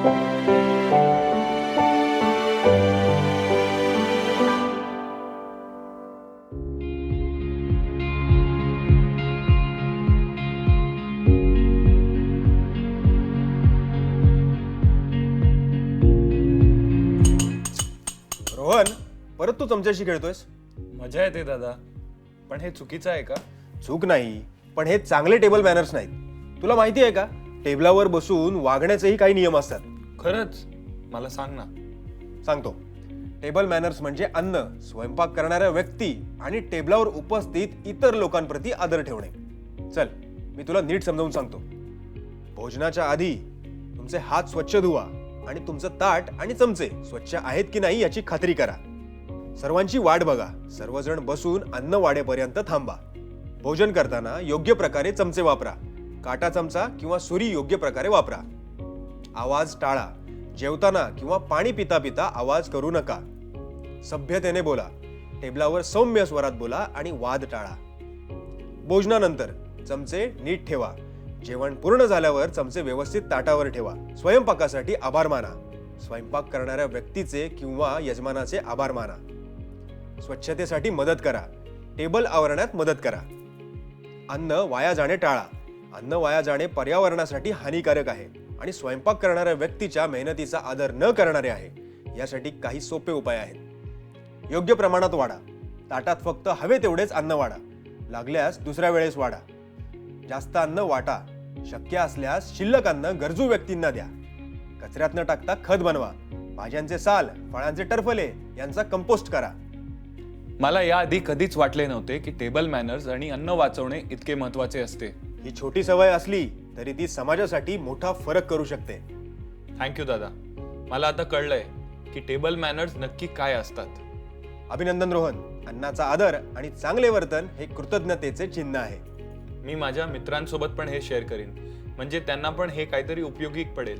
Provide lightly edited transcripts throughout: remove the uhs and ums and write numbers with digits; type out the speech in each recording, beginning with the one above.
रोहन, परत तू चमच्याशी खेळतोयस? मजा येते दादा, पण हे चुकीचं आहे का? चूक नाही, पण हे चांगले टेबल मॅनर्स नाहीत. तुला माहिती आहे का, टेबलावर बसून वागण्याचेही काही नियम असतात. खरंच? मला सांग ना. सांगतो. टेबल मॅनर्स म्हणजे अन्न, स्वयंपाक करणाऱ्या व्यक्ती आणि टेबलावर उपस्थित इतर लोकांप्रती आदर ठेवणे. चल, मी तुला नीट समजावून सांगतो. भोजनाच्या आधी तुमचे हात स्वच्छ धुवा आणि तुमचं ताट आणि चमचे स्वच्छ आहेत की नाही याची खात्री करा. सर्वांची वाट बघा. सर्वजण बसून अन्न वाढेपर्यंत थांबा. भोजन करताना योग्य प्रकारे चमचे वापरा. काटा चमचा किंवा सुरी योग्य प्रकारे वापरा. आवाज टाळा. जेवताना किंवा पाणी पिता पिता आवाज करू नका. सभ्यतेने बोला. टेबलावर सौम्य स्वरात बोला आणि वाद टाळा. भोजनानंतर चमचे नीट ठेवा. जेवण पूर्ण झाल्यावर चमचे व्यवस्थित ताटावर ठेवा. स्वयंपाकासाठी आभार माना. स्वयंपाक करणाऱ्या व्यक्तीचे किंवा यजमानाचे आभार माना. स्वच्छतेसाठी मदत करा. टेबल आवरण्यात मदत करा. अन्न वाया जाणे टाळा. अन्न वाया जाणे पर्यावरणासाठी हानिकारक आहे आणि स्वयंपाक करणाऱ्या व्यक्तीच्या मेहनतीचा आदर न करणारे आहे. यासाठी काही सोपे उपाय आहेत. योग्य प्रमाणात वाढा. ताटात फक्त हवे तेवढेच अन्न वाढा. लागल्यास दुसऱ्या वेळेस वाढा. जास्त अन्न वाटा. शक्य असल्यास शिल्लक अन्न गरजू व्यक्तींना द्या. कचऱ्यात न टाकता खत बनवा. भाज्यांचे साल, फळांचे टरफले यांचा कंपोस्ट करा. मला याआधी कधीच वाटले नव्हते की टेबल मॅनर्स आणि अन्न वाचवणे इतके महत्त्वाचे असते. ही छोटी सवय असली तरी ती समाजासाठी मोठा फरक करू शकते. थँक्यू दादा. मला आता कळलंय की टेबल मॅनर्स नक्की काय असतात. अभिनंदन रोहन. अन्नाचा आदर आणि चांगले वर्तन हे कृतज्ञतेचे चिन्ह आहे. मी माझ्या मित्रांसोबत पण हे शेअर करीन, म्हणजे त्यांना पण हे काहीतरी उपयोगी पडेल.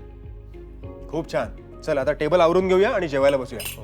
खूप छान. चल आता टेबल आवरून घेऊया आणि जेवायला बसूया.